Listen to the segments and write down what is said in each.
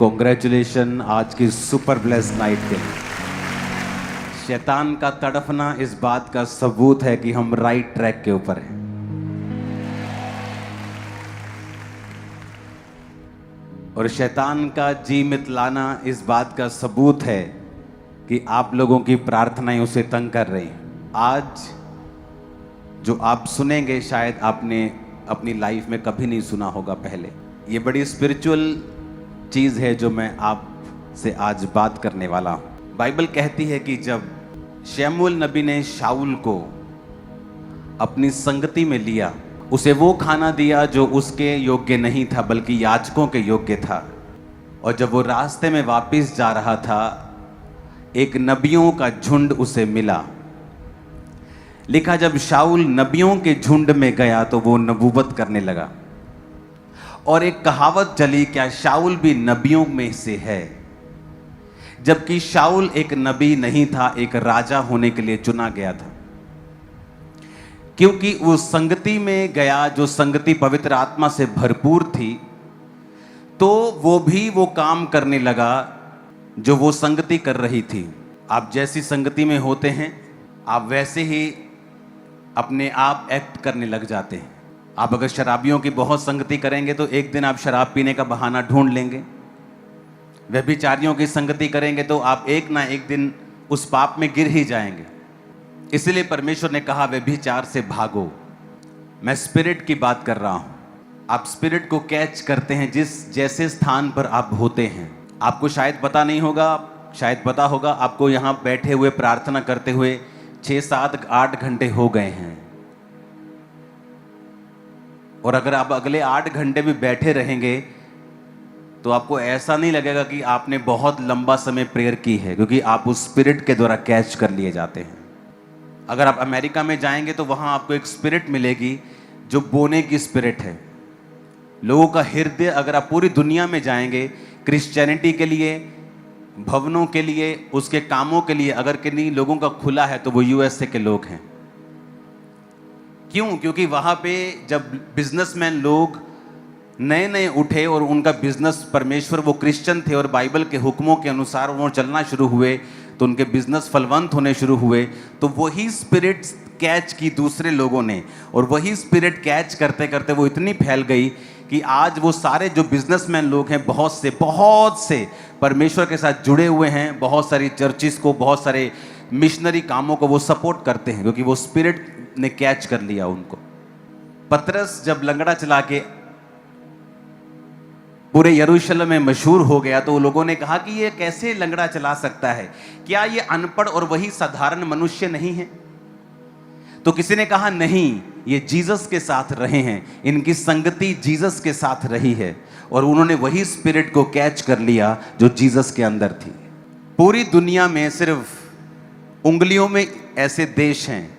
Congratulation आज की super blessed night के लिए। शैतान का तड़फना इस बात का सबूत है कि हम राइट ट्रैक के ऊपर हैं। और शैतान का जी मितलाना इस बात का सबूत है कि आप लोगों की प्रार्थनाएं उसे तंग कर रही हैं। आज जो आप सुनेंगे शायद आपने अपनी लाइफ में कभी नहीं सुना होगा पहले। ये बड़ी स्पिरिचुअल चीज़ है जो मैं आपसे आज बात करने वाला हूँ। बाइबल कहती है कि जब शमूएल नबी ने शाऊल को अपनी संगति में लिया, उसे वो खाना दिया जो उसके योग्य नहीं था बल्कि याजकों के योग्य था। और जब वो रास्ते में वापस जा रहा था, एक नबियों का झुंड उसे मिला। लिखा जब शाऊल नबियों के झुंड में गया तो वो नबूवत करने लगा। और एक कहावत चली, क्या शाऊल भी नबियों में से है? जबकि शाऊल एक नबी नहीं था, एक राजा होने के लिए चुना गया था। क्योंकि उस संगति में गया जो संगति पवित्र आत्मा से भरपूर थी, तो वो भी वो काम करने लगा जो वो संगति कर रही थी। आप जैसी संगति में होते हैं, आप वैसे ही अपने आप एक्ट करने लग जाते हैं। आप अगर शराबियों की बहुत संगति करेंगे तो एक दिन आप शराब पीने का बहाना ढूंढ लेंगे। व्यभिचारियों की संगति करेंगे तो आप एक ना एक दिन उस पाप में गिर ही जाएंगे। इसलिए परमेश्वर ने कहा व्यभिचार से भागो। मैं स्पिरिट की बात कर रहा हूं। आप स्पिरिट को कैच करते हैं जिस जैसे स्थान पर आप होते हैं। आपको शायद पता नहीं होगा, शायद पता होगा, आपको यहां बैठे हुए प्रार्थना करते हुए 6, 7, 8 घंटे हो गए हैं। और अगर आप अगले 8 घंटे भी बैठे रहेंगे तो आपको ऐसा नहीं लगेगा कि आपने बहुत लंबा समय प्रेयर की है, क्योंकि आप उस स्पिरिट के द्वारा कैच कर लिए जाते हैं। अगर आप अमेरिका में जाएंगे तो वहाँ आपको एक स्पिरिट मिलेगी जो बोने की स्पिरिट है। लोगों का हृदय, अगर आप पूरी दुनिया में जाएंगे क्रिश्चियनिटी के लिए, भवनों के लिए, उसके कामों के लिए, अगर किन्हीं लोगों का खुला है तो वो यूएसए के लोग हैं। क्यों? क्योंकि वहाँ पे जब बिजनेसमैन लोग नए नए उठे और उनका बिजनेस, परमेश्वर, वो क्रिश्चियन थे और बाइबल के हुक्मों के अनुसार वो चलना शुरू हुए, तो उनके बिजनेस फलवंत होने शुरू हुए। तो वही स्पिरिट कैच की दूसरे लोगों ने, और वही स्पिरिट कैच करते करते वो इतनी फैल गई कि आज वो सारे जो बिजनेसमैन लोग हैं, बहुत से परमेश्वर के साथ जुड़े हुए हैं। बहुत सारी चर्चिस को, बहुत सारे मिशनरी कामों को वो सपोर्ट करते हैं, क्योंकि वो स्पिरिट ने कैच कर लिया उनको। पतरस जब लंगड़ा चला के पूरे यरूशलेम में मशहूर हो गया तो लोगों ने कहा कि ये कैसे लंगड़ा चला सकता है? क्या ये अनपढ़ और वही साधारण मनुष्य नहीं है? तो किसी ने कहा नहीं, ये जीसस के साथ रहे हैं, इनकी संगति जीसस के साथ रही है, और उन्होंने वही स्पिरिट को कैच कर लिया जो जीसस के अंदर थी। पूरी दुनिया में सिर्फ उंगलियों में ऐसे देश हैं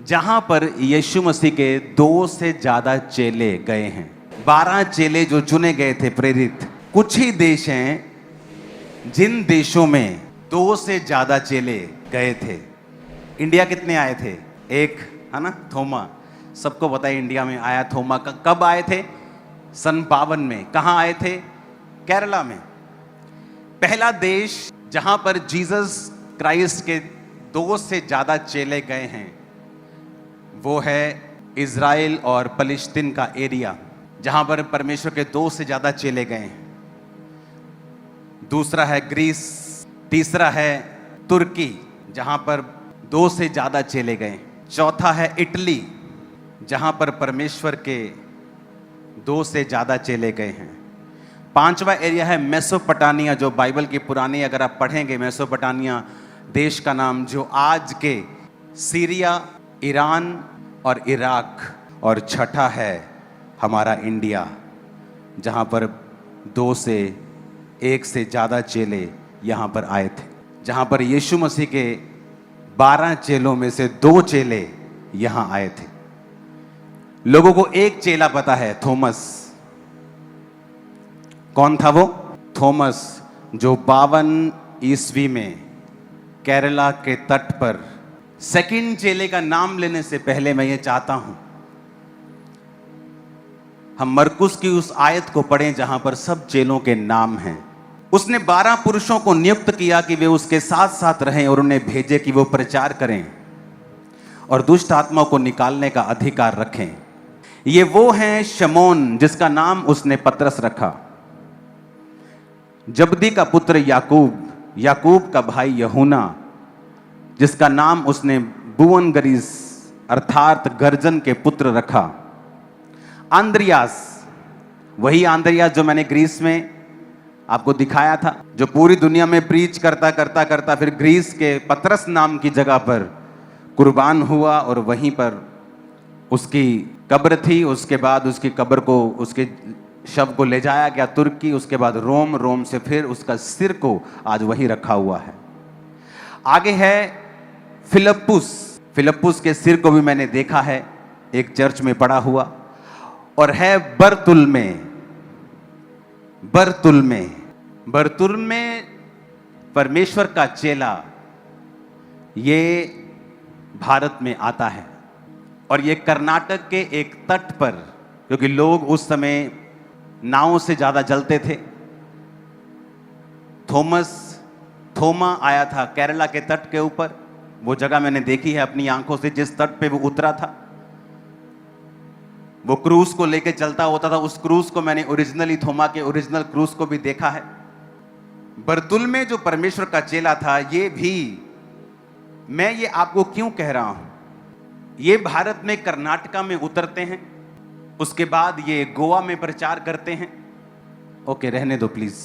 जहां पर यीशु मसीह के 2 से ज्यादा चेले गए हैं। 12 चेले जो चुने गए थे प्रेरित। कुछ ही देश हैं जिन देशों में 2 से ज्यादा चेले गए थे। इंडिया कितने आए थे? एक, है ना, थोमा। सबको पता है इंडिया में आया थोमा। कब आए थे? सन 52 में। कहाँ आए थे? केरला में। पहला देश जहां पर जीसस क्राइस्ट के 2 से ज्यादा चेले गए हैं वो है इज़राइल और फलस्तीन का एरिया, जहां पर परमेश्वर के 2 से ज्यादा चेले गए हैं। दूसरा है ग्रीस, तीसरा है तुर्की, जहां पर 2 से ज्यादा चेले गए। चौथा है इटली, जहां पर परमेश्वर के 2 से ज्यादा चेले गए हैं। 5वां एरिया है मेसोपोटामिया, जो बाइबल की पुरानी, अगर आप पढ़ेंगे, मेसोपोटामिया देश का नाम, जो आज के सीरिया, ईरान और इराक। और छठा है हमारा इंडिया, जहाँ पर 2 से 1 से ज़्यादा चेले यहाँ पर आए थे, जहाँ पर यीशु मसीह के 12 चेलों में से 2 चेले यहाँ आए थे। लोगों को एक चेला पता है, थॉमस। कौन था वो? थॉमस, जो 52 ईस्वी में केरला के तट पर, सेकंड चेले का नाम लेने से पहले मैं ये चाहता हूं हम मरकुस की उस आयत को पढ़ें जहां पर सब चेलों के नाम हैं। उसने 12 पुरुषों को नियुक्त किया कि वे उसके साथ साथ रहें और उन्हें भेजे कि वो प्रचार करें और दुष्ट आत्माओं को निकालने का अधिकार रखें। ये वो हैं शमौन, जिसका नाम उसने पतरस रखा, जबदी का पुत्र याकूब, याकूब का भाई यूहन्ना, जिसका नाम उसने बुअनगरीस अर्थात गर्जन के पुत्र रखा, आंद्रियास, वही आंद्रियास जो मैंने ग्रीस में आपको दिखाया था, जो पूरी दुनिया में प्रीच करता करता करता फिर ग्रीस के पतरस नाम की जगह पर कुर्बान हुआ और वहीं पर उसकी कब्र थी। उसके बाद उसकी कब्र को, उसके शव को ले जाया गया तुर्की, उसके बाद रोम, रोम से फिर उसका सिर को आज वहीं रखा हुआ है। आगे है फिलिप्पुस, फिलिप्पुस के सिर को भी मैंने देखा है एक चर्च में पड़ा हुआ। और है बरतुल्मै, बरतुल्मै, बरतुल्मै परमेश्वर का चेला, ये भारत में आता है और ये कर्नाटक के एक तट पर, क्योंकि लोग उस समय नावों से ज्यादा जलते थे। थोमा आया था केरला के तट के ऊपर, वो जगह मैंने देखी है अपनी आंखों से, जिस तट पे वो उतरा था, वो क्रूज को लेके चलता होता था। उस क्रूज को मैंने ओरिजिनली, थोमा के ओरिजिनल क्रूज को भी देखा है। बरतुल्मै जो परमेश्वर का चेला था, ये भी, मैं ये आपको क्यों कह रहा हूं, ये भारत में कर्नाटका में उतरते हैं, उसके बाद ये गोवा में प्रचार करते हैं। ओके, रहने दो प्लीज,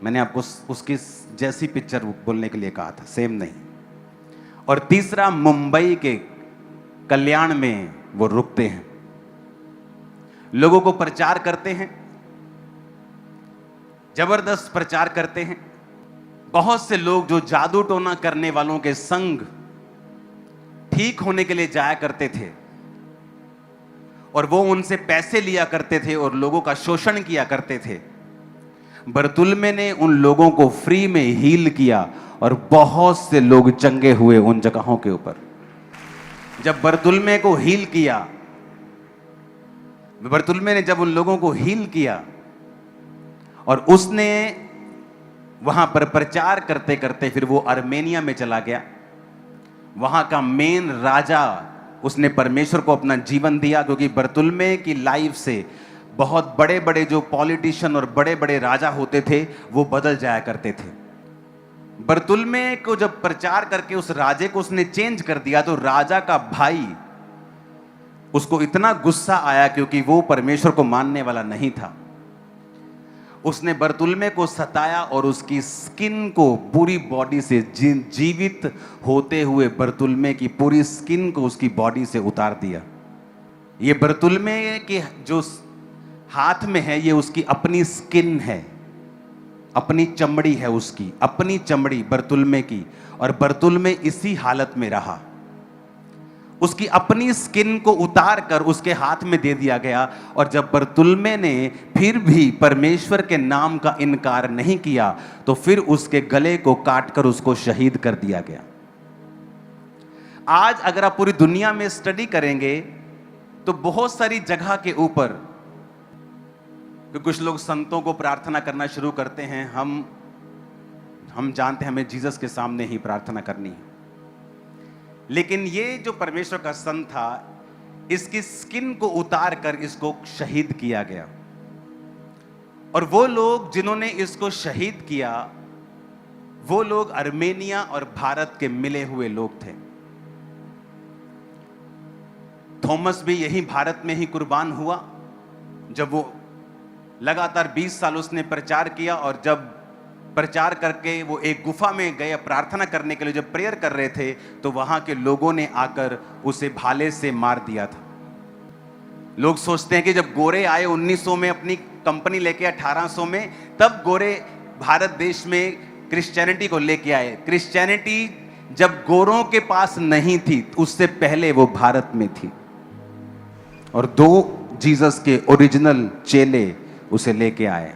मैंने आपको उसकी जैसी पिक्चर बोलने के लिए कहा था, सेम नहीं। और तीसरा, मुंबई के कल्याण में वो रुकते हैं, लोगों को प्रचार करते हैं, जबरदस्त प्रचार करते हैं। बहुत से लोग जो जादू टोना करने वालों के संग ठीक होने के लिए जाया करते थे और वो उनसे पैसे लिया करते थे और लोगों का शोषण किया करते थे, बरतुल्मै ने उन लोगों को फ्री में हील किया और बहुत से लोग चंगे हुए उन जगहों के ऊपर। जब बरतुल्मै को हील किया, बरतुल्मै ने जब उन लोगों को हील किया और उसने वहां पर प्रचार करते करते फिर वो आर्मेनिया में चला गया, वहां का मेन राजा, उसने परमेश्वर को अपना जीवन दिया, क्योंकि बरतुल्मै की लाइफ से बहुत बड़े बड़े जो पॉलिटिशियन और बड़े बड़े राजा होते थे वो बदल जाया करते थे। बरतुल्मै को जब प्रचार करके उस राजे को उसने चेंज कर दिया, तो राजा का भाई, उसको इतना गुस्सा आया क्योंकि वो परमेश्वर को मानने वाला नहीं था। उसने बरतुल्मै को सताया और उसकी स्किन को, पूरी बॉडी से, जीवित होते हुए बरतुल्मै की पूरी स्किन को उसकी बॉडी से उतार दिया। ये बरतुल्मै के जो हाथ में है, ये उसकी अपनी स्किन है, अपनी चमड़ी है, उसकी अपनी चमड़ी बरतुल्मै की। और बरतुल्मै इसी हालत में रहा, उसकी अपनी स्किन को उतार कर उसके हाथ में दे दिया गया। और जब बरतुल्मै ने फिर भी परमेश्वर के नाम का इनकार नहीं किया, तो फिर उसके गले को काटकर उसको शहीद कर दिया गया। आज अगर आप पूरी दुनिया में स्टडी करेंगे तो बहुत सारी जगह के ऊपर, कि कुछ लोग संतों को प्रार्थना करना शुरू करते हैं, हम जानते हैं हमें जीसस के सामने ही प्रार्थना करनी है, लेकिन ये जो परमेश्वर का संत था, इसकी स्किन को उतार कर इसको शहीद किया गया। और वो लोग जिन्होंने इसको शहीद किया, वो लोग आर्मेनिया और भारत के मिले हुए लोग थे। थॉमस भी यही भारत में ही कुर्बान हुआ। जब वो लगातार 20 साल उसने प्रचार किया, और जब प्रचार करके वो एक गुफा में गए प्रार्थना करने के लिए, जब प्रेयर कर रहे थे, तो वहां के लोगों ने आकर उसे भाले से मार दिया था। लोग सोचते हैं कि जब गोरे आए 1900 में अपनी कंपनी लेके, 1800 में, तब गोरे भारत देश में क्रिश्चियनिटी को लेके आए। क्रिश्चियनिटी जब गोरों के पास नहीं थी, उससे पहले वो भारत में थी, और 2 जीसस के ओरिजिनल चेले उसे लेके आए।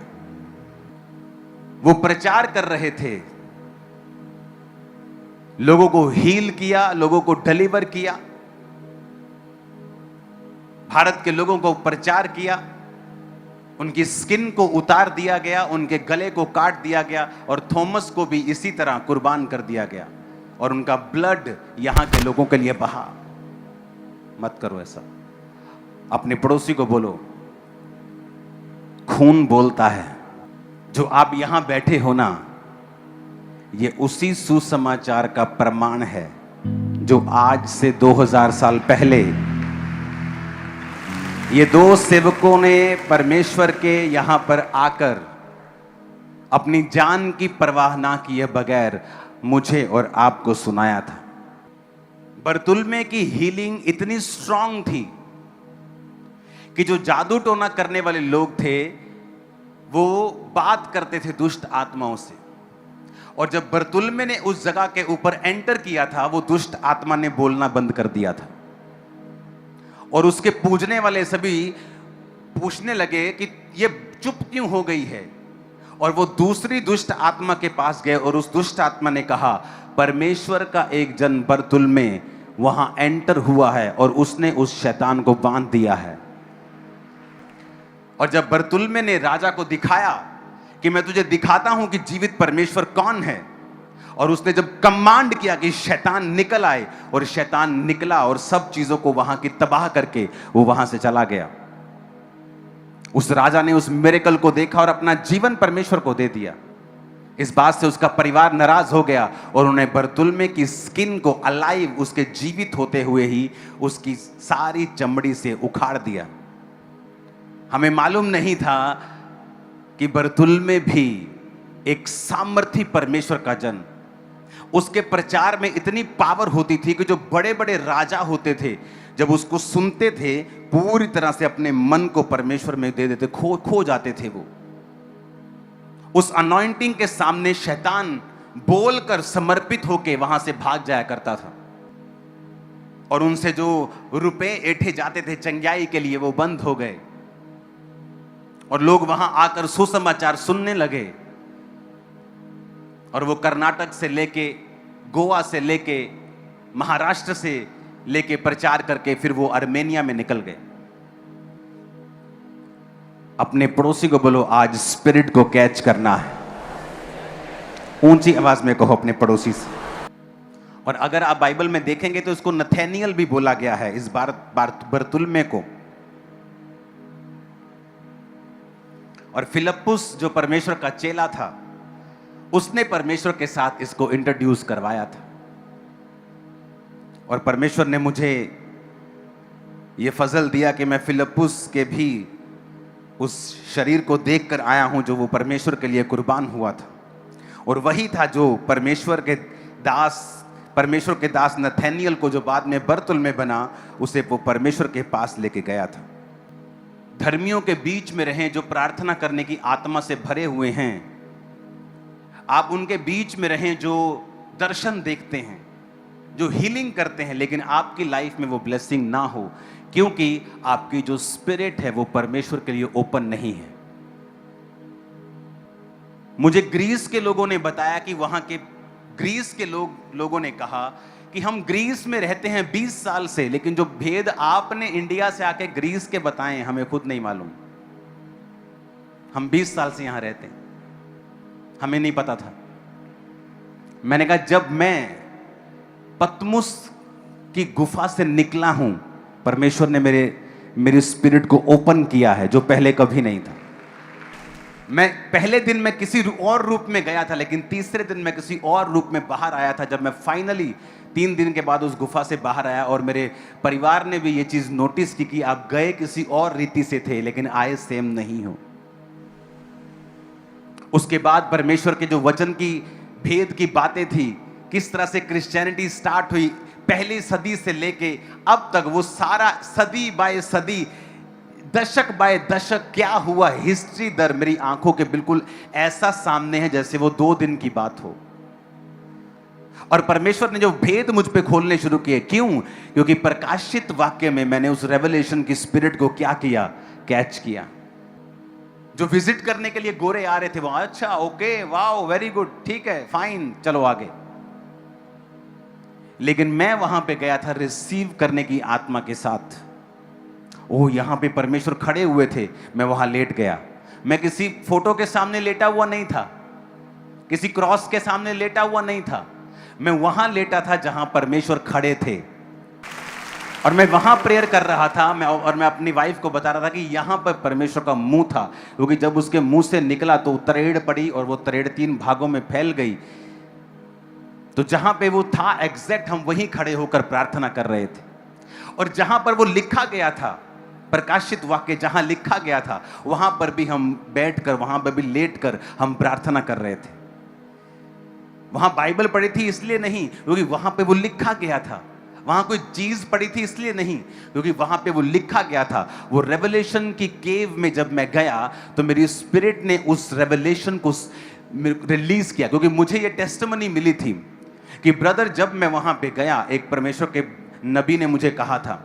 वो प्रचार कर रहे थे, लोगों को हील किया, लोगों को डिलीवर किया। भारत के लोगों को प्रचार किया, उनकी स्किन को उतार दिया गया, उनके गले को काट दिया गया और थॉमस को भी इसी तरह कुर्बान कर दिया गया और उनका ब्लड यहां के लोगों के लिए बहा। मत करो ऐसा। अपने पड़ोसी को बोलो, खून बोलता है। जो आप यहां बैठे हो ना, ये उसी सुसमाचार का प्रमाण है जो आज से 2000 साल पहले ये दो सेवकों ने परमेश्वर के यहां पर आकर अपनी जान की परवाह ना किए बगैर मुझे और आपको सुनाया था। बरतुल्मे की हीलिंग इतनी स्ट्रांग थी कि जो जादू टोना करने वाले लोग थे वो बात करते थे दुष्ट आत्माओं से, और जब बरतुल्मे ने उस जगह के ऊपर एंटर किया था, वो दुष्ट आत्मा ने बोलना बंद कर दिया था और उसके पूजने वाले सभी पूछने लगे कि ये चुप क्यों हो गई है। और वो दूसरी दुष्ट आत्मा के पास गए और उस दुष्ट आत्मा ने कहा, परमेश्वर का एक जन बरतुल्मे वहां एंटर हुआ है और उसने उस शैतान को बांध दिया है। और जब बरतुल्मे ने राजा को दिखाया कि मैं तुझे दिखाता हूं कि जीवित परमेश्वर कौन है, और उसने जब कमांड किया कि शैतान निकल आए, और शैतान निकला और सब चीजों को वहां की तबाह करके वो वहां से चला गया। उस राजा ने उस मिरेकल को देखा और अपना जीवन परमेश्वर को दे दिया। इस बात से उसका परिवार नाराज हो गया और उन्हें बरतुल्मे की स्किन को अलाइव, उसके जीवित होते हुए ही उसकी सारी चमड़ी से उखाड़ दिया। हमें मालूम नहीं था कि बरतुल्मे भी एक सामर्थी परमेश्वर का जन, उसके प्रचार में इतनी पावर होती थी कि जो बड़े बड़े राजा होते थे जब उसको सुनते थे पूरी तरह से अपने मन को परमेश्वर में दे देते, खो जाते थे। वो उस अनॉइंटिंग के सामने शैतान बोलकर समर्पित होके वहां से भाग जाया करता था और उनसे जो रुपए ऐंठे जाते थे चंगाई के लिए वो बंद हो गए और लोग वहां आकर सुसमाचार सुनने लगे। और वो कर्नाटक से लेके, गोवा से लेके, महाराष्ट्र से लेके प्रचार करके फिर वो आर्मेनिया में निकल गए। अपने पड़ोसी को बोलो, आज स्पिरिट को कैच करना है। ऊंची आवाज में कहो अपने पड़ोसी से। और अगर आप बाइबल में देखेंगे तो इसको नथेनियल भी बोला गया है, इस बरतुल्मे को। और फिलिप्पुस जो परमेश्वर का चेला था, उसने परमेश्वर के साथ इसको इंट्रोड्यूस करवाया था। और परमेश्वर ने मुझे यह फजल दिया कि मैं फिलिप्पुस के भी उस शरीर को देखकर आया हूं जो वो परमेश्वर के लिए कुर्बान हुआ था। और वही था जो परमेश्वर के दास नथेनियल को, जो बाद में बरतुल्मे बना, उसे वो परमेश्वर के पास लेके गया था। धर्मियों के बीच में रहें जो प्रार्थना करने की आत्मा से भरे हुए हैं, आप उनके बीच में रहें जो दर्शन देखते हैं, जो हीलिंग करते हैं, लेकिन आपकी लाइफ में वो ब्लेसिंग ना हो क्योंकि आपकी जो स्पिरिट है वो परमेश्वर के लिए ओपन नहीं है। मुझे ग्रीस के लोगों ने बताया कि वहां के ग्रीस के लोगों ने कहा कि हम ग्रीस में रहते हैं 20 साल से, लेकिन जो भेद आपने इंडिया से आके ग्रीस के बताए हमें खुद नहीं मालूम। हम 20 साल से यहां रहते हैं, हमें नहीं पता था। मैंने कहा, जब मैं पतमुस की गुफा से निकला हूं, परमेश्वर ने मेरी स्पिरिट को ओपन किया है जो पहले कभी नहीं था। मैं पहले दिन में किसी और रूप में गया था, लेकिन तीसरे दिन मैं किसी और रूप में बाहर आया था। जब मैं फाइनली 3 दिन के बाद उस गुफा से बाहर आया, और मेरे परिवार ने भी ये चीज नोटिस की कि आप गए किसी और रीति से थे लेकिन आए सेम नहीं हो। उसके बाद परमेश्वर के जो वचन की भेद की बातें थी, किस तरह से क्रिश्चियनिटी स्टार्ट हुई पहली सदी से लेके अब तक, वो सारा सदी बाय सदी, दशक बाय दशक क्या हुआ, हिस्ट्री दर मेरी आंखों के बिल्कुल ऐसा सामने है जैसे वो 2 दिन की बात हो। और परमेश्वर ने जो भेद मुझ पे खोलने शुरू किए, क्यों? क्योंकि प्रकाशित वाक्य में मैंने उस रेवलेशन की स्पिरिट को क्या किया, कैच किया। जो विजिट करने के लिए गोरे आ रहे थे वहां, अच्छा ओके वाओ वेरी गुड, ठीक है फाइन, चलो आगे। लेकिन मैं वहां पे गया था रिसीव करने की आत्मा के साथ, ओह, यहाँ पे परमेश्वर खड़े हुए थे, मैं वहां लेट गया। मैं किसी फोटो के सामने लेटा हुआ नहीं था, किसी क्रॉस के सामने लेटा हुआ नहीं था, मैं वहां लेटा था जहां परमेश्वर खड़े थे, और मैं वहां प्रेयर कर रहा था। मैं अपनी वाइफ को बता रहा था कि यहां पर परमेश्वर का मुंह था, क्योंकि जब उसके मुंह से निकला तो तरेड़ पड़ी और वो तरेड़ 3 भागों में फैल गई। तो जहां पे वो था एग्जैक्ट, हम वहीं खड़े होकर प्रार्थना कर रहे थे। और जहां पर वो लिखा गया था, प्रकाशित वाक्य जहां लिखा गया था, वहां पर भी हम बैठकर, वहां पर भी लेटकर हम प्रार्थना कर रहे थे। वहां बाइबल पढ़ी थी इसलिए नहीं, क्योंकि वहां पे वो लिखा गया था। वहां कोई चीज पड़ी थी इसलिए नहीं, क्योंकि वहां पे वो लिखा गया था। वो रेवलेशन की केव में जब मैं गया तो मेरी स्पिरिट ने उस रेवलेशन को रिलीज किया, क्योंकि मुझे ये टेस्टिमनी मिली थी कि ब्रदर, जब मैं वहां पे गया, एक परमेश्वर के नबी ने मुझे कहा था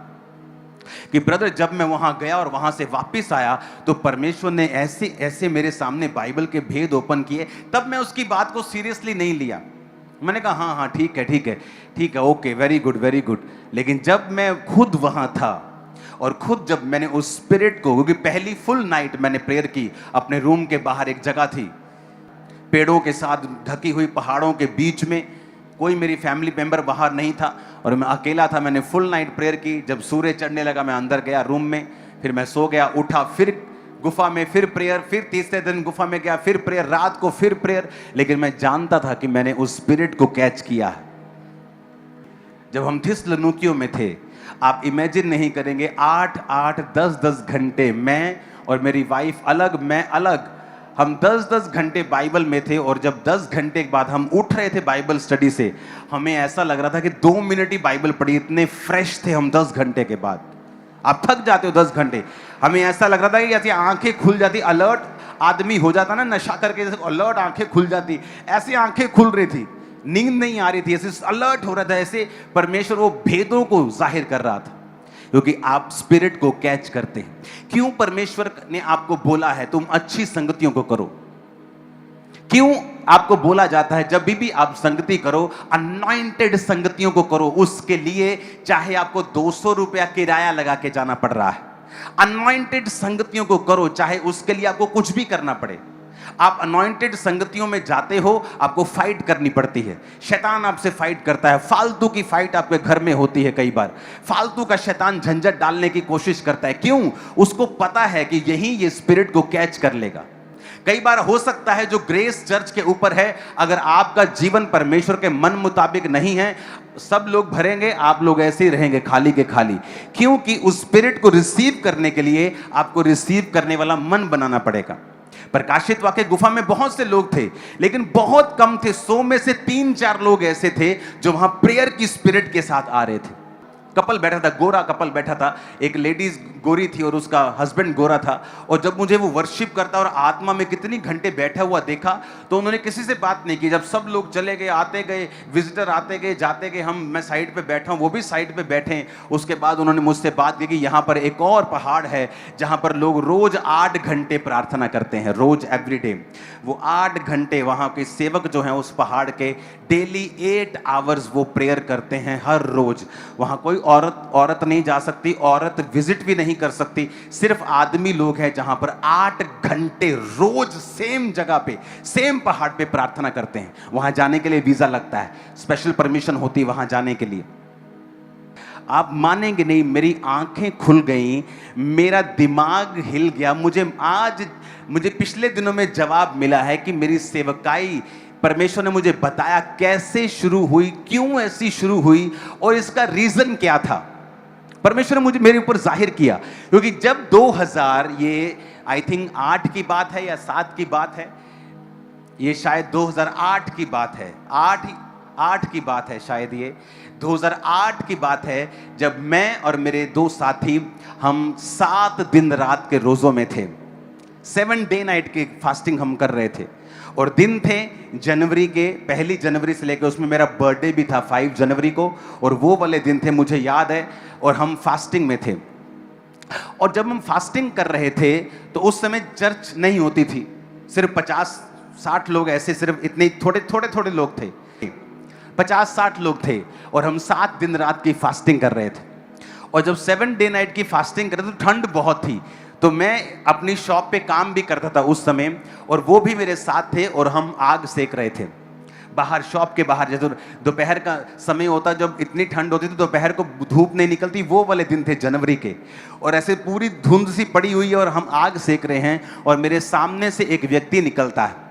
कि ब्रदर, जब मैं वहां गया और वहां से वापस आया तो परमेश्वर ने ऐसे ऐसे मेरे सामने बाइबल के भेद ओपन किए। तब मैं उसकी बात को सीरियसली नहीं लिया। मैंने कहा हाँ हाँ ठीक है ठीक है ठीक है, okay, very good very good. लेकिन जब मैं खुद वहां था और खुद जब मैंने उस स्पिरिट को, क्योंकि पहली फुल नाइट मैंने प्रेयर की, अपने रूम के बाहर एक जगह थी, पेड़ों के साथ ढकी हुई, पहाड़ों के बीच में, कोई मेरी फैमिली मेंबर बाहर नहीं था और मैं अकेला था। मैंने फुल नाइट प्रेयर की। जब सूर्य चढ़ने लगा मैं अंदर गया रूम में, फिर मैं सो गया, उठा, फिर गुफा में, फिर प्रेयर, फिर तीसरे दिन गुफा में गया, फिर प्रेयर, रात को फिर प्रेयर। लेकिन मैं जानता था कि मैंने उस स्पिरिट को कैच किया है। जब हम थिस्सलुनीकियों में थे, आप इमेजिन नहीं करेंगे, 8-8, 10-10 घंटे मैं और मेरी वाइफ अलग, मैं अलग, हम 10-10 घंटे बाइबल में थे। और जब 10 घंटे के बाद हम उठ रहे थे बाइबल स्टडी से, हमें ऐसा लग रहा था कि 2 मिनट ही बाइबल पढ़ी, इतने फ्रेश थे हम 10 घंटे के बाद। आप थक जाते हो 10 घंटे। हमें ऐसा लग रहा था कि ऐसी आंखें खुल जाती, अलर्ट आदमी हो जाता ना नशा करके, अलर्ट आंखें खुल जाती, ऐसी आंखें खुल रही थी, नींद नहीं आ रही थी, ऐसे अलर्ट हो रहा था, ऐसे परमेश्वर वो भेदों को जाहिर कर रहा था, क्योंकि आप स्पिरिट को कैच करते हैं। क्यों परमेश्वर ने आपको बोला है तुम अच्छी संगतियों को करो? क्यों आपको बोला जाता है जब भी आप संगति करो, अनॉइंटेड संगतियों को करो? उसके लिए चाहे आपको 200 रुपया किराया लगा के जाना पड़ रहा है, अनॉइंटेड संगतियों को करो, चाहे उसके लिए आपको कुछ भी करना पड़े। आप अनॉइंटेड संगतियों में जाते हो, आपको फाइट करनी पड़ती है, शैतान आपसे फाइट करता है, फालतू की फाइट आपके घर में होती है, कई बार फालतू का शैतान झंझट डालने की कोशिश करता है। क्यों? उसको पता है कि यही ये स्पिरिट को कैच कर लेगा। कई बार हो सकता है जो ग्रेस चर्च के ऊपर है, अगर आपका जीवन परमेश्वर के मन मुताबिक नहीं है, सब लोग भरेंगे, आप लोग ऐसे ही रहेंगे खाली के खाली। क्योंकि उस स्पिरिट को रिसीव करने के लिए आपको रिसीव करने वाला मन बनाना पड़ेगा। प्रकाशित वाक्य गुफा में बहुत से लोग थे, लेकिन बहुत कम थे, 100 में से 3-4 लोग ऐसे थे जो वहां प्रेयर की स्पिरिट के साथ आ रहे थे। कपल बैठा था, गोरा कपल बैठा था, एक लेडीज गोरी थी और उसका हस्बैंड गोरा था। और जब मुझे वो वर्शिप करता और आत्मा में कितनी घंटे बैठा हुआ देखा, तो उन्होंने किसी से बात नहीं की। जब सब लोग चले गए, आते गए, विजिटर आते गए जाते गए, मैं साइड पे बैठा हूँ, वो भी साइड पे बैठे। उसके बाद उन्होंने मुझसे बात की कि यहाँ पर एक और पहाड़ है जहाँ पर लोग रोज 8 घंटे प्रार्थना करते हैं, रोज, एवरीडे। वो 8 घंटे वहाँ के सेवक जो हैं उस पहाड़ के, डेली 8 आवर्स वो प्रेयर करते हैं हर रोज। वहाँ कोई औरत नहीं जा सकती, औरत विजिट भी नहीं कर सकती, सिर्फ आदमी लोग हैं जहां पर 8 घंटे रोज सेम जगह पे, सेम पहाड़ पे प्रार्थना करते हैं। वहां जाने के लिए वीजा लगता है, स्पेशल परमिशन होती है वहां जाने के लिए। आप मानेंगे नहीं, मेरी आंखें खुल गई, मेरा दिमाग हिल गया। मुझे पिछले दिनों में जवाब मिला है कि मेरी सेवकाई परमेश्वर ने मुझे बताया कैसे शुरू हुई, क्यों ऐसी शुरू हुई और इसका रीजन क्या था। परमेश्वर ने मेरे ऊपर जाहिर किया, क्योंकि जब 2000, ये आई थिंक 8 की बात है या 7 की बात है, ये शायद 2008 की बात है, 8 की बात है शायद, ये 2008 की बात है, जब मैं और मेरे 2 साथी हम 7 दिन रात के रोजों में थे। 7 डे नाइट की फास्टिंग हम कर रहे थे। और दिन थे जनवरी के, 1 जनवरी से लेकर, उसमें मेरा बर्थडे भी था 5 जनवरी को, और वो वाले दिन थे, मुझे याद है। और हम फास्टिंग में थे। और जब हम फास्टिंग कर रहे थे तो उस समय चर्च नहीं होती थी, सिर्फ 50-60 लोग, ऐसे सिर्फ इतने थोड़े लोग थे, 50-60 लोग थे। और हम 7 दिन रात की फास्टिंग कर रहे थे। और जब 7 डे नाइट की फास्टिंग कर रहे थे तो ठंड बहुत थी, तो मैं अपनी शॉप पे काम भी करता था उस समय, और वो भी मेरे साथ थे और हम आग सेक रहे थे बाहर, शॉप के बाहर। जैसे दोपहर का समय होता, जब इतनी ठंड होती थी दोपहर को धूप नहीं निकलती, वो वाले दिन थे जनवरी के, और ऐसे पूरी धुंध सी पड़ी हुई है और हम आग सेक रहे हैं, और मेरे सामने से एक व्यक्ति निकलता है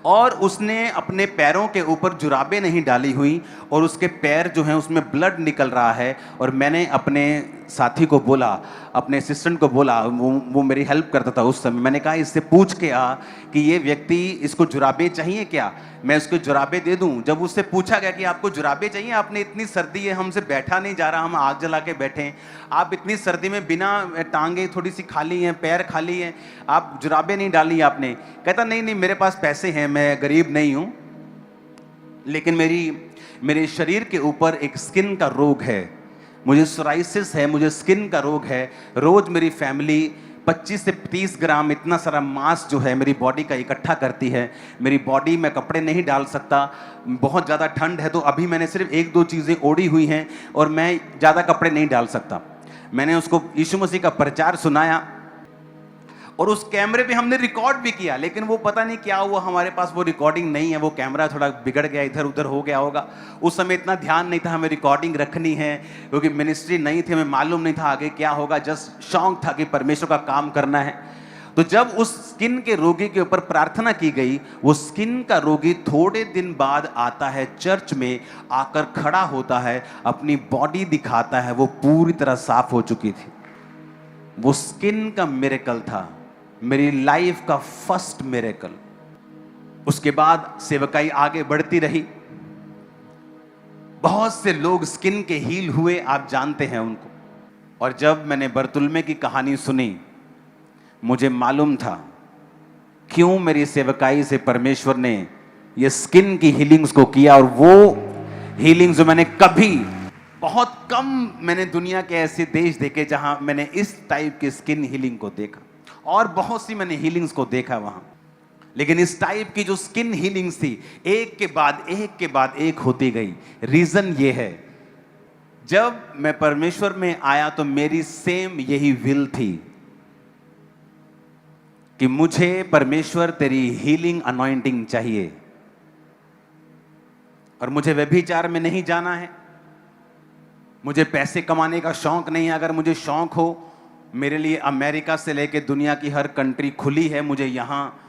और उसने अपने पैरों के ऊपर जुराबें नहीं डाली हुई और उसके पैर जो हैं उसमें ब्लड निकल रहा है। और मैंने अपने साथी को बोला, अपने असिस्टेंट को बोला, वो मेरी हेल्प करता था उस समय, मैंने कहा इससे पूछ के आ कि ये व्यक्ति, इसको जुराबें चाहिए क्या, मैं उसको जुराबें दे दूं। जब उससे पूछा गया कि आपको जुराबें चाहिए, आपने इतनी सर्दी है, हमसे बैठा नहीं जा रहा, हम आग जला के बैठे हैं, आप इतनी सर्दी में बिना टांगे थोड़ी सी खाली हैं, पैर खाली हैं, आप जुराबें नहीं डाली आपने। कहता नहीं नहीं मेरे पास पैसे हैं, मैं गरीब नहीं हूं, लेकिन मेरे शरीर के ऊपर एक स्किन का रोग है, मुझे सोराइसिस है, मुझे स्किन का रोग है। रोज मेरी फैमिली 25 से 30 ग्राम इतना सारा मांस जो है मेरी बॉडी का इकट्ठा करती है। मेरी बॉडी में कपड़े नहीं डाल सकता, बहुत ज़्यादा ठंड है, तो अभी मैंने सिर्फ 1-2 चीज़ें ओढ़ी हुई हैं और मैं ज़्यादा कपड़े नहीं डाल सकता। मैंने उसको यीशु मसीह का प्रचार सुनाया और उस कैमरे पे हमने रिकॉर्ड भी किया, लेकिन वो पता नहीं क्या हुआ, हमारे पास वो रिकॉर्डिंग नहीं है, वो कैमरा थोड़ा बिगड़ गया, इधर उधर हो गया होगा। उस समय इतना ध्यान नहीं था हमें रिकॉर्डिंग रखनी है, क्योंकि मिनिस्ट्री नहीं थी, हमें मालूम नहीं था आगे क्या होगा, जस्ट शौक था कि परमेश्वर का काम करना है। तो जब उस स्किन के रोगी के ऊपर प्रार्थना की गई, वो स्किन का रोगी थोड़े दिन बाद आता है चर्च में, आकर खड़ा होता है, अपनी बॉडी दिखाता है, वो पूरी तरह साफ हो चुकी थी। वो स्किन का मिरेकल था, मेरी लाइफ का फर्स्ट मिरेकल। उसके बाद सेवकाई आगे बढ़ती रही, बहुत से लोग स्किन के हील हुए, आप जानते हैं उनको। और जब मैंने बरतुल्मे की कहानी सुनी, मुझे मालूम था क्यों मेरी सेवकाई से परमेश्वर ने ये स्किन की हीलिंग्स को किया। और वो हीलिंग्स जो मैंने कभी, बहुत कम मैंने दुनिया के ऐसे देश देखे जहां मैंने इस टाइप की स्किन हीलिंग को देखा, और बहुत सी मैंने हीलिंग्स को देखा वहां, लेकिन इस टाइप की जो स्किन हीलिंग्स थी, एक के बाद एक होती गई। रीजन ये है, जब मैं परमेश्वर में आया तो मेरी सेम यही विल थी कि मुझे परमेश्वर तेरी हीलिंग अनॉइंटिंग चाहिए, और मुझे व्यभिचार में नहीं जाना है, मुझे पैसे कमाने का शौक नहीं है। अगर मुझे शौक हो, मेरे लिए अमेरिका से लेके दुनिया की हर कंट्री खुली है, मुझे यहाँ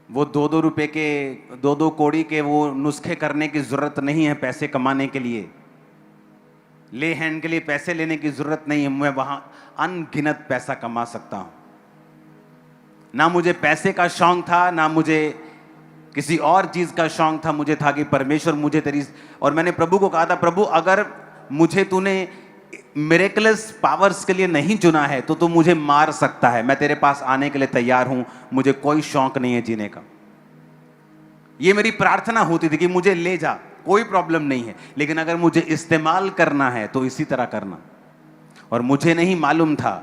वो 2-2 रुपए के, 2-2 कौड़ी के वो नुस्खे करने की ज़रूरत नहीं है पैसे कमाने के लिए, ले हैंड के लिए पैसे लेने की ज़रूरत नहीं है, मैं वहाँ अनगिनत पैसा कमा सकता हूँ। ना मुझे पैसे का शौक था, ना मुझे किसी और चीज़ का शौक था, मुझे था कि परमेश्वर मुझे तेरी, और मैंने प्रभु को कहा था, प्रभु अगर मुझे तूने मिरेकलस पावर्स के लिए नहीं चुना है तो तू मुझे मार सकता है, मैं तेरे पास आने के लिए तैयार हूं, मुझे कोई शौक नहीं है जीने का। ये मेरी प्रार्थना होती थी कि मुझे ले जा, कोई प्रॉब्लम नहीं है, लेकिन अगर मुझे इस्तेमाल करना है तो इसी तरह करना। और मुझे नहीं मालूम था,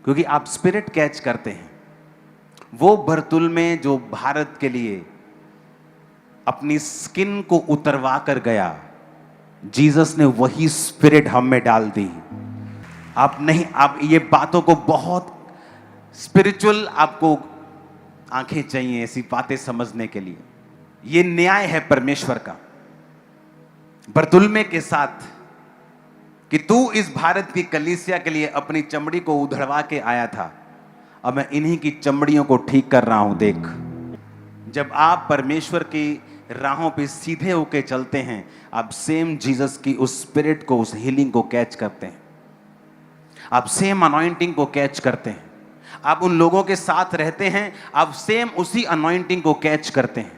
क्योंकि आप स्पिरिट कैच करते हैं। वो बरतुल्मे जो भारत के लिए अपनी स्किन को उतरवा कर गया, जीसस ने वही स्पिरिट हम में डाल दी। आप ये बातों को बहुत स्पिरिचुअल, आपको आंखें चाहिए ऐसी बातें समझने के लिए। ये न्याय है परमेश्वर का बरतुल्मे के साथ कि तू इस भारत की कलीसिया के लिए अपनी चमड़ी को उधड़वा के आया था, अब मैं इन्हीं की चमड़ियों को ठीक कर रहा हूं। देख, जब आप परमेश्वर की राहों पे सीधे होके चलते हैं, आप सेम जीसस की उस स्पिरिट को, उस हीलिंग को कैच करते हैं, आप सेम अनॉइंटिंग को कैच करते हैं, आप उन लोगों के साथ रहते हैं, आप सेम उसी अनॉइंटिंग को कैच करते हैं।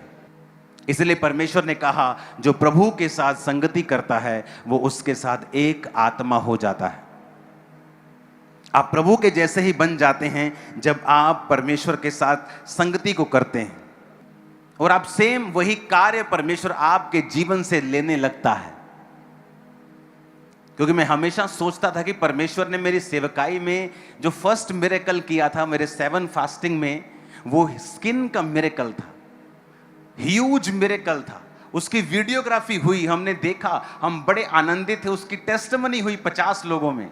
इसलिए परमेश्वर ने कहा, जो प्रभु के साथ संगति करता है वो उसके साथ एक आत्मा हो जाता है। आप प्रभु के जैसे ही बन जाते हैं जब आप परमेश्वर के साथ संगति को करते हैं, और आप सेम वही कार्य परमेश्वर आपके जीवन से लेने लगता है। क्योंकि मैं हमेशा सोचता था कि परमेश्वर ने मेरी सेवकाई में जो फर्स्ट मिरेकल किया था, मेरे 7 फास्टिंग में, वो स्किन का मिरेकल था, ह्यूज मिरेकल था। उसकी वीडियोग्राफी हुई, हमने देखा, हम बड़े आनंदित थे। उसकी टेस्टमनी हुई 50 लोगों में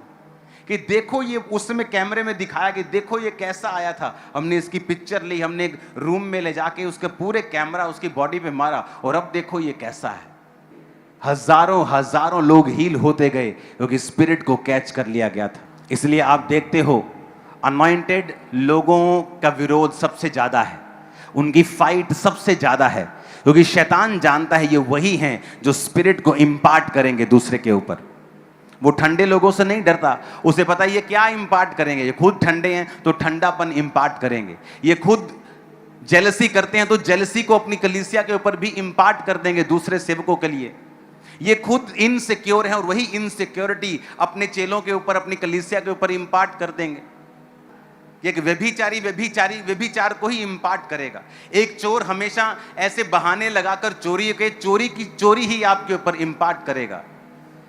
कि देखो ये, उस समय कैमरे में दिखाया कि देखो ये कैसा आया था। हमने इसकी पिक्चर ली, हमने एक रूम में ले जाके उसके पूरे कैमरा उसकी बॉडी पे मारा, और अब देखो ये कैसा है। हजारों हजारों लोग हील होते गए क्योंकि स्पिरिट को कैच कर लिया गया था। इसलिए आप देखते हो अनॉइंटेड लोगों का विरोध सबसे ज्यादा है, उनकी फाइट सबसे ज्यादा है, क्योंकि शैतान जानता है ये वही हैं जो स्पिरिट को इंपार्ट करेंगे दूसरे के ऊपर। वो ठंडे लोगों से नहीं डरता, उसे पता है ये क्या इंपार्ट करेंगे। ये खुद ठंडे हैं तो ठंडापन इंपार्ट करेंगे, ये खुद जेलसी करते हैं तो जेलसी को अपनी कलीसिया के ऊपर भी इंपार्ट कर देंगे दूसरे सेवकों के लिए। ये खुद इनसिक्योर है और वही इनसिक्योरिटी अपने चेलों के ऊपर, अपनी कलीसिया के ऊपर इंपार्ट कर देंगे। एक व्यभिचारी व्यभिचारी व्यभिचार को ही इंपार्ट करेगा। एक चोर हमेशा ऐसे बहाने लगाकर चोरी की चोरी ही आपके ऊपर इंपार्ट करेगा।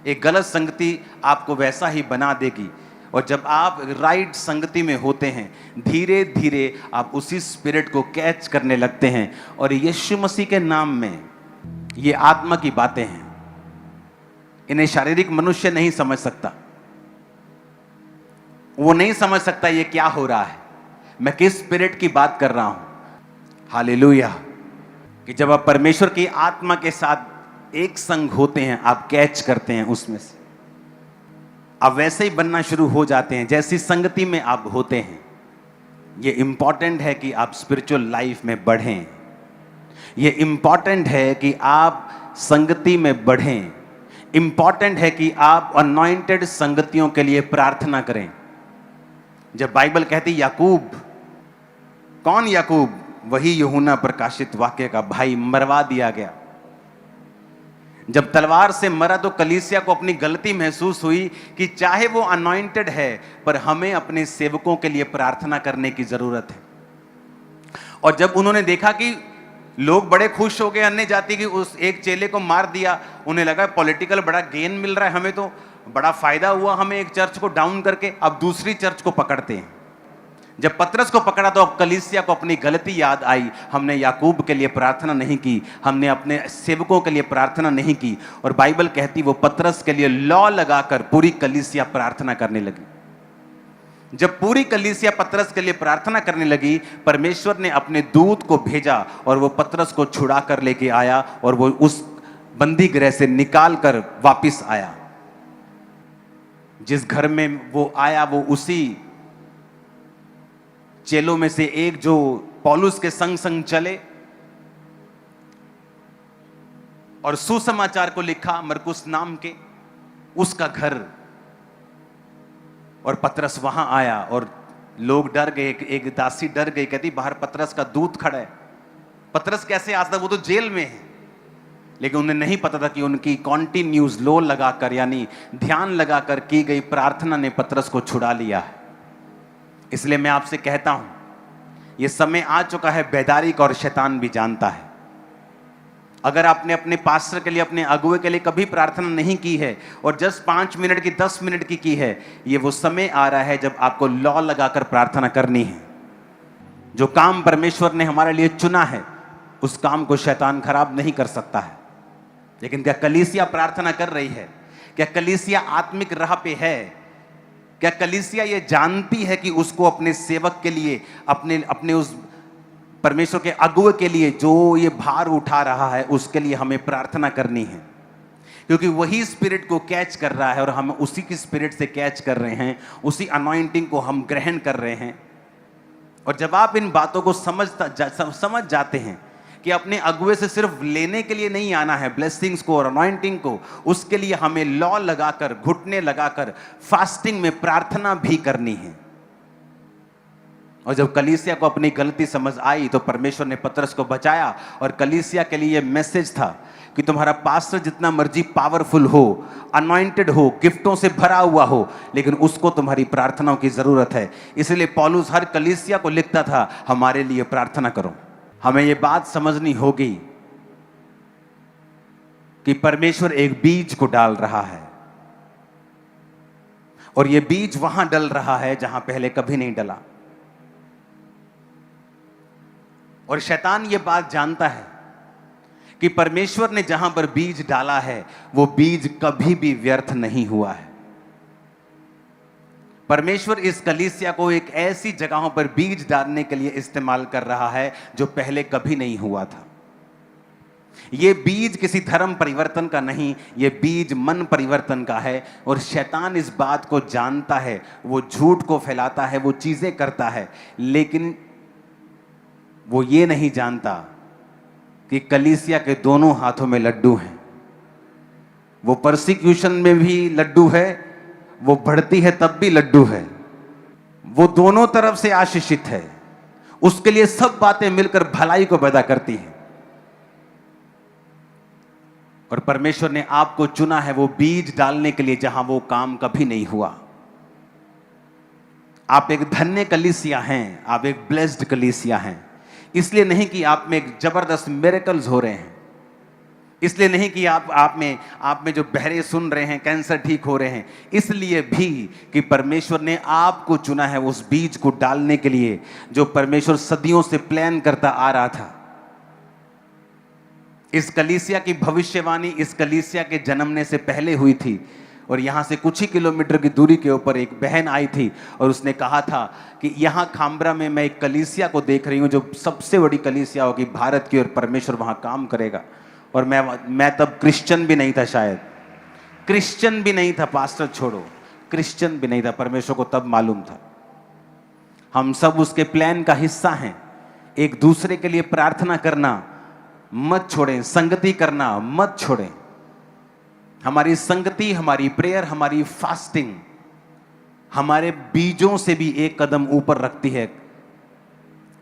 एक गलत संगति आपको वैसा ही बना देगी, और जब आप राइट संगति में होते हैं धीरे धीरे आप उसी स्पिरिट को कैच करने लगते हैं। और यीशु मसीह के नाम में ये आत्मा की बातें हैं, इन्हें शारीरिक मनुष्य नहीं समझ सकता। वो नहीं समझ सकता ये क्या हो रहा है, मैं किस स्पिरिट की बात कर रहा हूं। हालेलुया। कि जब आप परमेश्वर की आत्मा के साथ एक संग होते हैं, आप कैच करते हैं उसमें से, आप वैसे ही बनना शुरू हो जाते हैं जैसी संगति में आप होते हैं। ये इंपॉर्टेंट है कि आप स्पिरिचुअल लाइफ में बढ़ें, ये इंपॉर्टेंट है कि आप संगति में बढ़ें, इंपॉर्टेंट है कि आप अनॉइंटेड संगतियों के लिए प्रार्थना करें। जब बाइबल कहती याकूब, कौन याकूब? वही यूहन्ना प्रकाशित वाक्य का भाई, मरवा दिया गया। जब तलवार से मरा तो कलीसिया को अपनी गलती महसूस हुई कि चाहे वो अनॉइंटेड है पर हमें अपने सेवकों के लिए प्रार्थना करने की जरूरत है। और जब उन्होंने देखा कि लोग बड़े खुश हो गए अन्य जाति की उस एक चेले को मार दिया, उन्हें लगा पॉलिटिकल बड़ा गेन मिल रहा है, हमें तो बड़ा फायदा हुआ, हमें एक चर्च को डाउन करके अब दूसरी चर्च को पकड़ते हैं। जब पतरस को पकड़ा तो अब कलीसिया को अपनी गलती याद आई, हमने याकूब के लिए प्रार्थना नहीं की, हमने अपने सेवकों के लिए प्रार्थना नहीं की। और बाइबल कहती वो पतरस के लिए लॉ लगाकर पूरी कलीसिया प्रार्थना करने लगी। जब पूरी कलीसिया पतरस के लिए प्रार्थना करने लगी, परमेश्वर ने अपने दूत को भेजा और वो पतरस को छुड़ा कर लेके आया और वो उस बंदी गृह से निकाल कर वापिस आया। जिस घर में वो आया वो उसी चेलों में से एक जो पौलुस के संग संग चले और सुसमाचार को लिखा मरकुस नाम के, उसका घर। और पतरस वहां आया और लोग डर गए, एक दासी डर गई, कहती बाहर पतरस का दूत खड़ा है। पतरस कैसे आ सकता, वो तो जेल में है। लेकिन उन्हें नहीं पता था कि उनकी कॉन्टिन्यूज लो लगाकर यानी ध्यान लगाकर की गई प्रार्थना ने पतरस को छुड़ा लिया है। इसलिए मैं आपसे कहता हूं, यह समय आ चुका है, बेदारी का, और शैतान भी जानता है। अगर आपने अपने पास्टर के लिए, अपने अगुवे के लिए कभी प्रार्थना नहीं की है और जस्ट 5 मिनट की, 10 मिनट की है, ये वो समय आ रहा है जब आपको लॉ लगाकर प्रार्थना करनी है। जो काम परमेश्वर ने हमारे लिए चुना है उस काम को शैतान खराब नहीं कर सकता है। लेकिन क्या कलीसिया प्रार्थना कर रही है? क्या कलीसिया आत्मिक राह पे है? क्या कलीसिया ये जानती है कि उसको अपने सेवक के लिए, अपने उस परमेश्वर के अगुवे के लिए जो ये भार उठा रहा है उसके लिए हमें प्रार्थना करनी है? क्योंकि वही स्पिरिट को कैच कर रहा है और हम उसी की स्पिरिट से कैच कर रहे हैं, उसी अनॉइंटिंग को हम ग्रहण कर रहे हैं। और जब आप इन बातों को समझ जाते हैं कि अपने अगुवे से सिर्फ लेने के लिए नहीं आना है ब्लेसिंग्स को और अनॉइंटिंग को, उसके लिए हमें लॉ लगाकर, घुटने लगाकर फास्टिंग में प्रार्थना भी करनी है। और जब कलीसिया को अपनी गलती समझ आई तो परमेश्वर ने पतरस को बचाया। और कलीसिया के लिए मैसेज था कि तुम्हारा पास्टर जितना मर्जी पावरफुल हो, अनॉइंटेड हो, गिफ्टों से भरा हुआ हो, लेकिन उसको तुम्हारी प्रार्थनाओं की जरूरत है। इसलिए पौलुस हर कलीसिया को लिखता था, हमारे लिए प्रार्थना करो। हमें यह बात समझनी होगी कि परमेश्वर एक बीज को डाल रहा है और यह बीज वहां डल रहा है जहां पहले कभी नहीं डला। और शैतान यह बात जानता है कि परमेश्वर ने जहां पर बीज डाला है वो बीज कभी भी व्यर्थ नहीं हुआ है। परमेश्वर इस कलीसिया को एक ऐसी जगहों पर बीज डालने के लिए इस्तेमाल कर रहा है जो पहले कभी नहीं हुआ था। ये बीज किसी धर्म परिवर्तन का नहीं, ये बीज मन परिवर्तन का है। और शैतान इस बात को जानता है, वो झूठ को फैलाता है, वो चीजें करता है, लेकिन वो ये नहीं जानता कि कलीसिया के दोनों हाथों में लड्डू हैं। वो परसिक्यूशन में भी लड्डू है, वो बढ़ती है तब भी लड्डू है, वो दोनों तरफ से आशीषित है। उसके लिए सब बातें मिलकर भलाई को पैदा करती हैं। और परमेश्वर ने आपको चुना है वो बीज डालने के लिए जहां वो काम कभी नहीं हुआ। आप एक धन्य कलीसिया हैं, आप एक ब्लेस्ड कलीसिया हैं। इसलिए नहीं कि आप में एक जबरदस्त मिरेकल्स हो रहे हैं, इसलिए नहीं कि आप में जो बहरे सुन रहे हैं, कैंसर ठीक हो रहे हैं, इसलिए भी कि परमेश्वर ने आपको चुना है उस बीज को डालने के लिए जो परमेश्वर सदियों से प्लान करता आ रहा था। इस कलीसिया की भविष्यवाणी इस कलीसिया के जन्मने से पहले हुई थी। और यहां से कुछ ही किलोमीटर की दूरी के ऊपर एक बहन आई थी और उसने कहा था कि यहां खामबरा में मैं एक कलीसिया को देख रही हूं जो सबसे बड़ी कलीसिया होगी भारत की, और परमेश्वर वहां काम करेगा। और मैं तब क्रिश्चियन भी नहीं था, शायद क्रिश्चियन भी नहीं था, पास्टर छोड़ो, क्रिश्चियन भी नहीं था। परमेश्वर को तब मालूम था हम सब उसके प्लान का हिस्सा हैं। एक दूसरे के लिए प्रार्थना करना मत छोड़ें, संगति करना मत छोड़ें। हमारी संगति, हमारी प्रेयर, हमारी फास्टिंग हमारे बीजों से भी एक कदम ऊपर रखती है।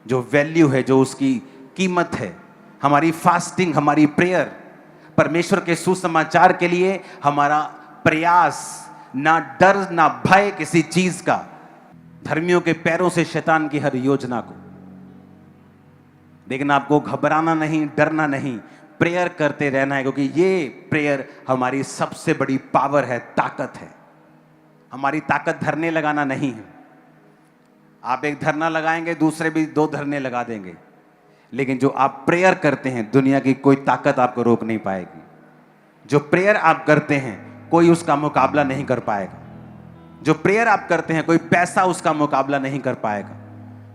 जो वैल्यू है, जो उसकी कीमत है, हमारी फास्टिंग, हमारी प्रेयर, परमेश्वर के सुसमाचार के लिए हमारा प्रयास, ना डर ना भय किसी चीज का, धर्मियों के पैरों से शैतान की हर योजना को। लेकिन आपको घबराना नहीं, डरना नहीं, प्रेयर करते रहना है, क्योंकि ये प्रेयर हमारी सबसे बड़ी पावर है, ताकत है। हमारी ताकत धरने लगाना नहीं है। आप एक धरना लगाएंगे, दूसरे भी 2 धरने लगा देंगे, लेकिन जो आप प्रेयर करते हैं दुनिया की कोई ताकत आपको रोक नहीं पाएगी। जो प्रेयर आप करते हैं कोई उसका मुकाबला नहीं कर पाएगा। जो प्रेयर आप करते हैं कोई पैसा उसका मुकाबला नहीं कर पाएगा,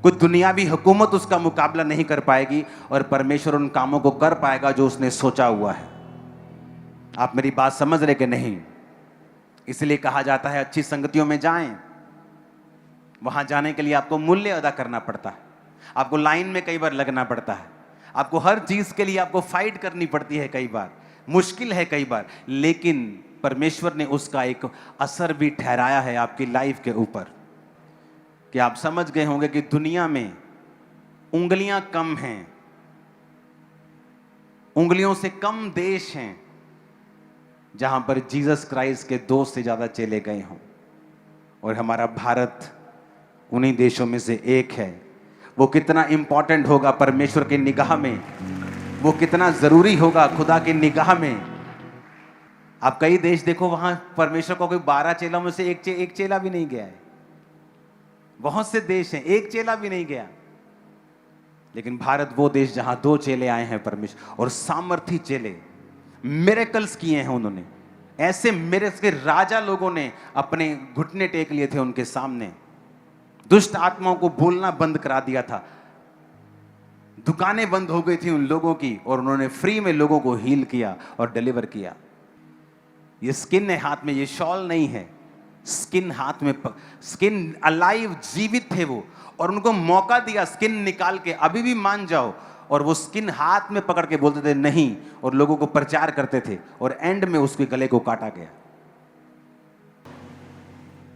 कोई दुनियावी हुकूमत उसका मुकाबला नहीं कर पाएगी, और परमेश्वर उन कामों को कर पाएगा जो उसने सोचा हुआ है। आप मेरी बात समझ रहे कि नहीं? इसलिए कहा जाता है अच्छी संगतियों में जाएं। वहां जाने के लिए आपको मूल्य अदा करना पड़ता है, आपको लाइन में कई बार लगना पड़ता है, आपको हर चीज के लिए आपको फाइट करनी पड़ती है, कई बार मुश्किल है कई बार, लेकिन परमेश्वर ने उसका एक असर भी ठहराया है आपकी लाइफ के ऊपर। कि आप समझ गए होंगे कि दुनिया में उंगलियां कम हैं, उंगलियों से कम देश हैं जहां पर जीसस क्राइस्ट के 2 से ज्यादा चेले गए हों, और हमारा भारत उन्हीं देशों में से एक है। वो कितना इंपॉर्टेंट होगा परमेश्वर की निगाह में, वो कितना जरूरी होगा खुदा की निगाह में। आप कई देश देखो, वहां परमेश्वर को कोई 12 चेलों में से एक चेला भी नहीं गया है। बहुत से देश हैं एक चेला भी नहीं गया, लेकिन भारत वो देश जहां 2 चेले आए हैं परमेश्वर, और सामर्थी चेले, मिरेकल्स किए हैं उन्होंने। ऐसे मिरेकल्स के राजा लोगों ने अपने घुटने टेक लिए थे उनके सामने। दुष्ट आत्माओं को बोलना बंद करा दिया था, दुकानें बंद हो गई थी उन लोगों की, और उन्होंने फ्री में लोगों को हील किया और डिलीवर किया। ये स्किन है हाथ में, ये शॉल नहीं है, स्किन हाथ में, स्किन अलाइव, जीवित थे वो, और उनको मौका दिया स्किन निकाल के अभी भी मान जाओ, और वो स्किन हाथ में पकड़ के बोलते थे नहीं, और लोगों को प्रचार करते थे, और एंड में उसके गले को काटा गया।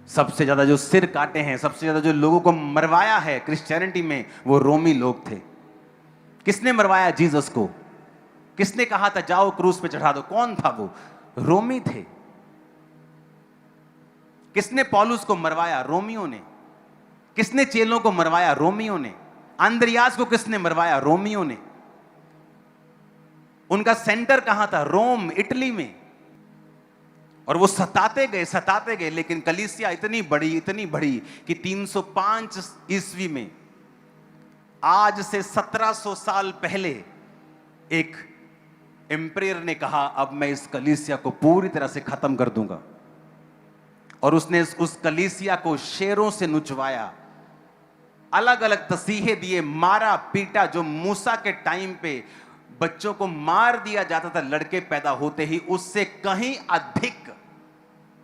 सबसे ज्यादा जो सिर काटे हैं, सबसे ज्यादा जो लोगों को मरवाया है क्रिश्चियनिटी में, वो रोमी लोग थे। किसने मरवाया जीसस को? किसने कहा था जाओ क्रूस पे चढ़ा दो? कौन था वो? रोमी थे। किसने पौलुस को मरवाया? रोमियों ने। किसने चेलों को मरवाया? रोमियों ने। अंद्रियास को किसने मरवाया? रोमियों ने। उनका सेंटर कहां था? रोम, इटली में। और वो सताते गए, लेकिन कलीसिया इतनी बड़ी कि 305 ईस्वी में, आज से 1700 साल पहले, एक एम्परर ने कहा अब मैं इस कलीसिया को पूरी तरह से खत्म कर दूंगा, और उसने उस कलीसिया को शेरों से नुचवाया, अलग अलग तसीहे दिए, मारा पीटा। जो मूसा के टाइम पे बच्चों को मार दिया जाता था लड़के पैदा होते ही, उससे कहीं अधिक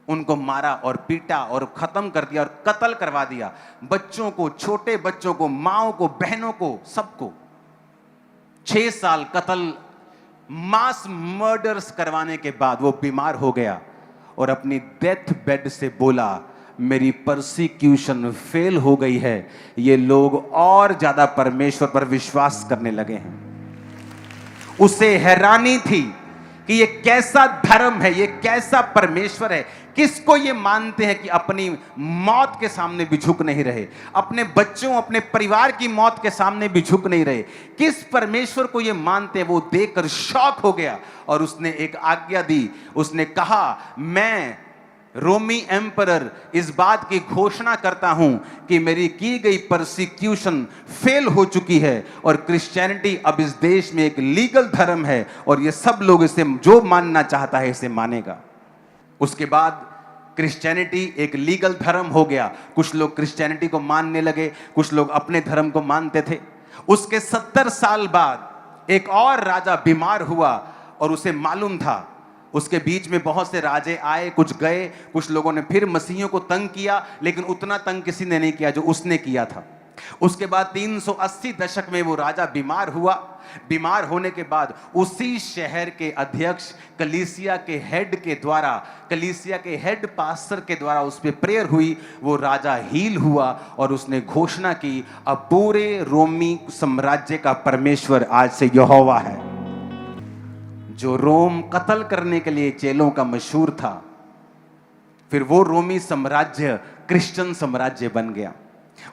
उनको मारा और पीटा और खत्म कर दिया और कत्ल करवा दिया। बच्चों को, छोटे बच्चों को, माओ को, बहनों को, सबको 6 साल कत्ल, मास मर्डर्स करवाने के बाद वो बीमार हो गया और अपनी डेथ बेड से बोला मेरी परसिक्यूशन फेल हो गई है, ये लोग और ज्यादा परमेश्वर पर विश्वास करने लगे हैं। उसे हैरानी थी कि ये कैसा धर्म है, ये कैसा परमेश्वर है, किसको ये मानते हैं कि अपनी मौत के सामने भी झुक नहीं रहे, अपने बच्चों, अपने परिवार की मौत के सामने भी झुक नहीं रहे, किस परमेश्वर को ये मानते हैं। वो देखकर शॉक हो गया और उसने एक आज्ञा दी। उसने कहा मैं रोमी एम्परर इस बात की घोषणा करता हूं कि मेरी की गई परसिक्यूशन फेल हो चुकी है और क्रिश्चियनिटी अब इस देश में एक लीगल धर्म है और ये सब लोग इसे जो मानना चाहता है इसे मानेगा। उसके बाद क्रिश्चियनिटी एक लीगल धर्म हो गया। कुछ लोग क्रिश्चियनिटी को मानने लगे, कुछ लोग अपने धर्म को मानते थे। उसके 70 साल बाद एक और राजा बीमार हुआ और उसे मालूम था। उसके बीच में बहुत से राजे आए, कुछ गए, कुछ लोगों ने फिर मसीहियों को तंग किया, लेकिन उतना तंग किसी ने नहीं किया जो उसने किया था। उसके बाद 380 दशक में वो राजा बीमार हुआ। बीमार होने के बाद उसी शहर के अध्यक्ष कलीसिया के हेड के द्वारा, कलीसिया के हेड पास्टर के द्वारा उस पर प्रेयर हुई। वो राजा हील हुआ और उसने घोषणा की अब पूरे रोमी साम्राज्य का परमेश्वर आज से यहोवा है। जो रोम कत्ल करने के लिए चेलों का मशहूर था, फिर वो रोमी साम्राज्य क्रिश्चियन साम्राज्य बन गया।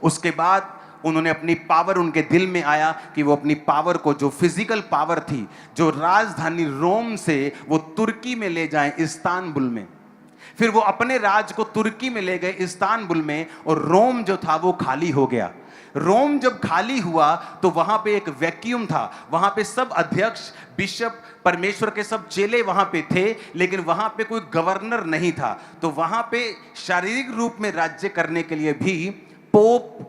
उसके बाद उन्होंने अपनी पावर, उनके दिल में आया कि वो अपनी पावर को, जो फिजिकल पावर थी, जो राजधानी रोम से वो तुर्की में ले जाएं, इस्तांबुल में। फिर वो अपने राज को तुर्की में ले गए, इस्तांबुल में, और रोम जो था वो खाली हो गया। रोम जब खाली हुआ तो वहां पे एक वैक्यूम था। वहां पे सब अध्यक्ष, बिशप, परमेश्वर के सब चेले वहां पे थे, लेकिन वहां पे कोई गवर्नर नहीं था। तो वहां पे शारीरिक रूप में राज्य करने के लिए भी पोप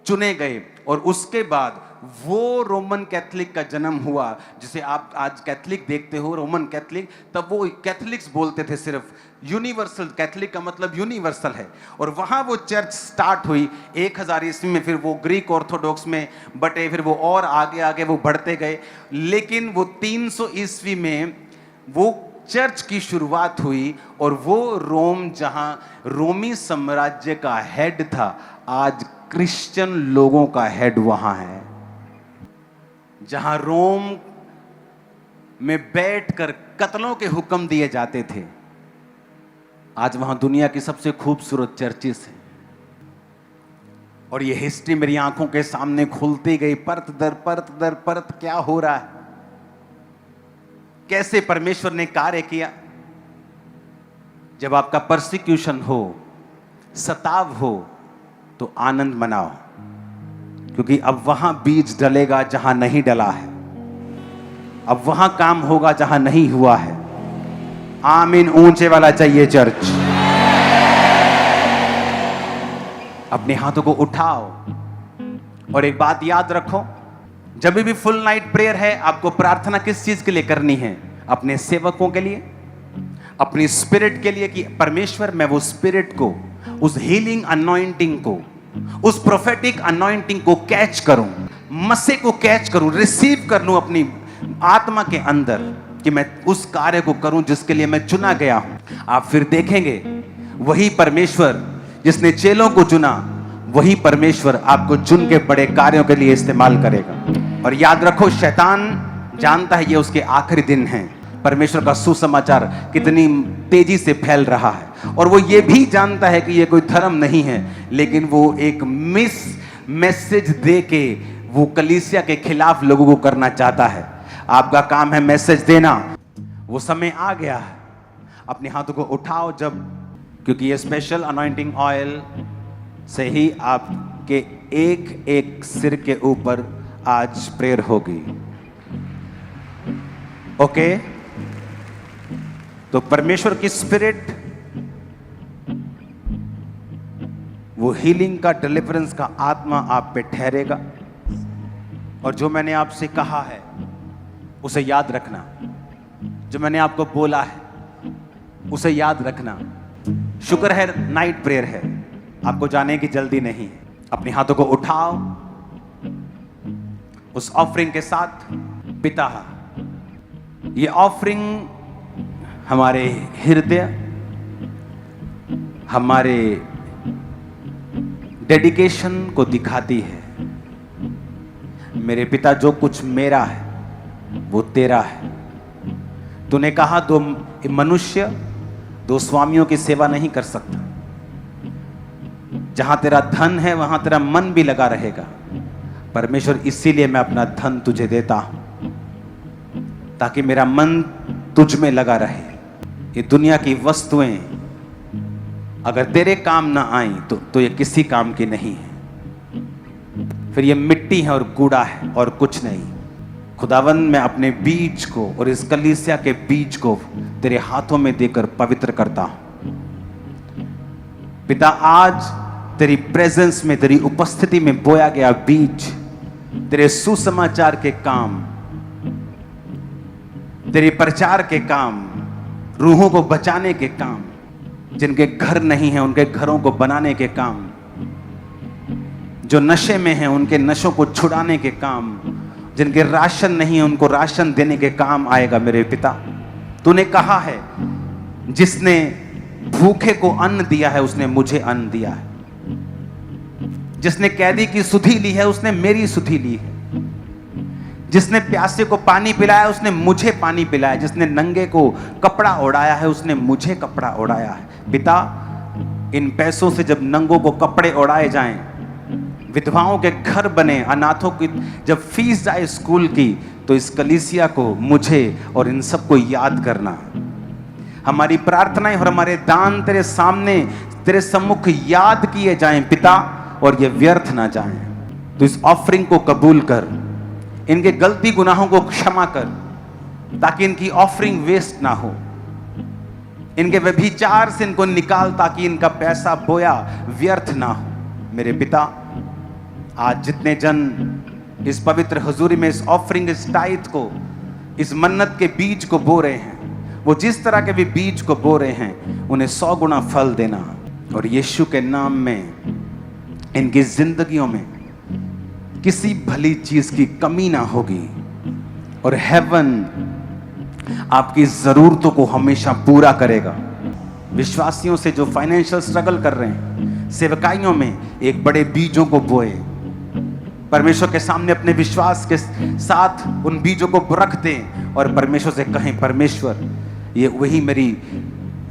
चुने गए। और उसके बाद वो रोमन कैथलिक का जन्म हुआ, जिसे आप आज कैथलिक देखते हो, रोमन कैथलिक। तब वो कैथलिक्स बोलते थे सिर्फ, यूनिवर्सल। कैथलिक का मतलब यूनिवर्सल है। और वहां वो चर्च स्टार्ट हुई 1000 ईस्वी में। फिर वो ग्रीक ऑर्थोडॉक्स में बटे, फिर वो और आगे आगे वो बढ़ते गए। लेकिन वो 300 ईस्वी में वो चर्च की शुरुआत हुई और वो रोम, जहां रोमी साम्राज्य का हेड था, आज क्रिश्चियन लोगों का हेड वहां है। जहां रोम में बैठकर कत्लों के हुक्म दिए जाते थे, आज वहां दुनिया की सबसे खूबसूरत चर्चेस हैं। और ये हिस्ट्री मेरी आंखों के सामने खुलती गई, परत दर परत दर परत। क्या हो रहा है, कैसे परमेश्वर ने कार्य किया। जब आपका परसिक्यूशन हो, सताव हो, तो आनंद मनाओ, क्योंकि अब वहां बीज डलेगा जहां नहीं डला है। अब वहां काम होगा जहां नहीं हुआ है। आमीन ऊंचे वाला चाहिए चर्च। अपने हाथों को उठाओ और एक बात याद रखो, जब भी फुल नाइट प्रेयर है, आपको प्रार्थना किस चीज के लिए करनी है? अपने सेवकों के लिए, अपनी स्पिरिट के लिए, कि परमेश्वर मैं वो स्पिरिट को, उस हीलिंग अनॉइंटिंग को, उस प्रोफेटिक अनॉइंटिंग को कैच करूं, मस्से को कैच करूं, रिसीव कर लूं अपनी आत्मा के अंदर, कि मैं उस कार्य को करूं जिसके लिए मैं चुना गया हूं। आप फिर देखेंगे वही परमेश्वर जिसने चेलों को चुना, वही परमेश्वर आपको चुन के बड़े कार्यों के लिए इस्तेमाल करेगा। और याद रखो, शैतान जानता है ये उसके आखिरी दिन हैं। परमेश्वर का सुसमाचार कितनी तेजी से फैल रहा है, और वो ये भी जानता है कि ये कोई धर्म नहीं है, लेकिन वो एक मैसेज दे के वो कलीसिया के खिलाफ लोगों को करना चाहता है। आपका काम है मैसेज देना। वो समय आ गया है, अपने हाथों को उठाओ, जब, क्योंकि ये स्पेशल अनॉइंटिंग ऑयल से ही आपके एक एक सिर के ऊपर आज प्रेयर होगी। ओके, तो परमेश्वर की स्पिरिट वो हीलिंग का, डिलीवरेंस का आत्मा आप पे ठहरेगा। और जो मैंने आपसे कहा है उसे याद रखना, जो मैंने आपको बोला है उसे याद रखना। शुक्र है नाइट प्रेयर है, आपको जाने की जल्दी नहीं है। अपने हाथों को उठाओ उस ऑफरिंग के साथ। पिता, ये ऑफरिंग हमारे हृदय, हमारे डेडिकेशन को दिखाती है। मेरे पिता, जो कुछ मेरा है वो तेरा है। तूने कहा दो मनुष्य दो स्वामियों की सेवा नहीं कर सकता। जहां तेरा धन है वहां तेरा मन भी लगा रहेगा। परमेश्वर, इसीलिए मैं अपना धन तुझे देता हूं ताकि मेरा मन तुझ में लगा रहे। ये दुनिया की वस्तुएं अगर तेरे काम ना आई तो ये किसी काम की नहीं है। फिर ये मिट्टी है और कूड़ा है और कुछ नहीं। खुदावन, मैं अपने बीज को और इस कलीसिया के बीज को तेरे हाथों में देकर पवित्र करता हूं। पिता, आज तेरी प्रेजेंस में, तेरी उपस्थिति में बोया गया बीज, तेरे सुसमाचार के काम, तेरे प्रचार के काम, रूहों को बचाने के काम, जिनके घर नहीं हैं उनके घरों को बनाने के काम, जो नशे में हैं उनके नशों को छुड़ाने के काम, जिनके राशन नहीं है उनको राशन देने के काम आएगा। मेरे पिता, तूने कहा है जिसने भूखे को अन्न दिया है उसने मुझे अन्न दिया है। जिसने कैदी की सुधि ली है उसने मेरी सुधि ली है। जिसने प्यासे को पानी पिलाया उसने मुझे पानी पिलाया। जिसने नंगे को कपड़ा ओढ़ाया है उसने मुझे कपड़ा ओढ़ाया है। पिता, इन पैसों से जब नंगों को कपड़े ओढ़ाए जाएं, विधवाओं के घर बने, अनाथों की जब फीस जाए स्कूल की, तो इस कलीसिया को, मुझे और इन सबको याद करना। हमारी प्रार्थनाएं और हमारे दान तेरे सामने, तेरे सम्मुख याद किए जाएं पिता, और ये व्यर्थ ना जाएं। तो इस ऑफरिंग को कबूल कर, इनके गलती गुनाहों को क्षमा कर, ताकि इनकी ऑफरिंग वेस्ट ना हो। इनके व्यभिचार से इनको निकाल, ताकि इनका पैसा बोया व्यर्थ ना हो। मेरे पिता, आज जितने जन इस पवित्र हजूरी में इस ऑफरिंग, इस टाइथ को, इस मन्नत के बीज को बो रहे हैं, वो जिस तरह के भी बीज को बो रहे हैं उन्हें 100 गुना फल देना। और यीशु के नाम में इनकी जिंदगियों में किसी भली चीज की कमी ना होगी, और हेवन आपकी जरूरतों को हमेशा पूरा करेगा। विश्वासियों से जो फाइनेंशियल स्ट्रगल कर रहे हैं, सेवकाइयों में एक बड़े बीजों को बोए, परमेश्वर के सामने अपने विश्वास के साथ उन बीजों को रख दें और परमेश्वर से कहें, परमेश्वर, ये वही मेरी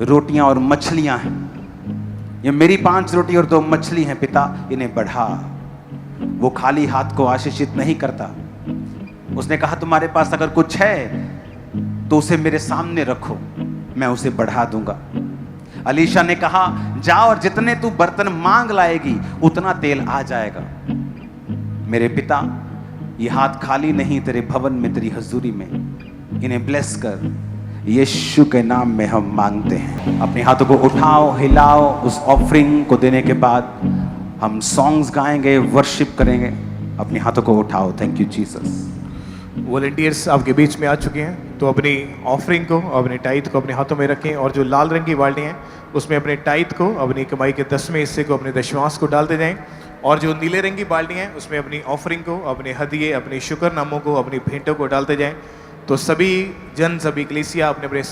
रोटियां और मछलियां हैं, ये मेरी 5 रोटी और 2 मछली हैं पिता, इन्हें बढ़ा। वो खाली हाथ को आशीषित नहीं करता। उसने कहा तुम्हारे पास अगर कुछ है तो उसे मेरे सामने रखो, मैं उसे बढ़ा दूंगा। अलीशा ने कहा जा और जितने तू बर्तन मांग लाएगी उतना तेल आ जाएगा। मेरे पिता, ये हाथ खाली नहीं तेरे भवन में, तेरी हजूरी में, इन्हें ब्लेस कर। यीशु के नाम में हम मांगते हैं। अपने हाथों को उठाओ, हिलाओ। उस ऑफरिंग को देने के बाद हम सॉन्ग्स गाएंगे, वर्शिप करेंगे। अपने हाथों को उठाओ। Thank you Jesus. वॉलंटियर्स आपके बीच में आ चुके हैं, तो अपनी ऑफरिंग को, अपने टाइथ को अपने हाथों में रखें, और जो लाल रंग की बाल्टी हैं उसमें अपने टाइथ को, अपनी कमाई के 10वें हिस्से को, अपने दशमांश को डालते जाएं। और जो नीले रंग की बाल्टी हैं उसमें अपनी ऑफरिंग को, अपने हदिये, अपने शुक्रनामों को, अपनी भेंटों को डालते जाएं। तो सभी जन, सभी कलीसिया अपने अपने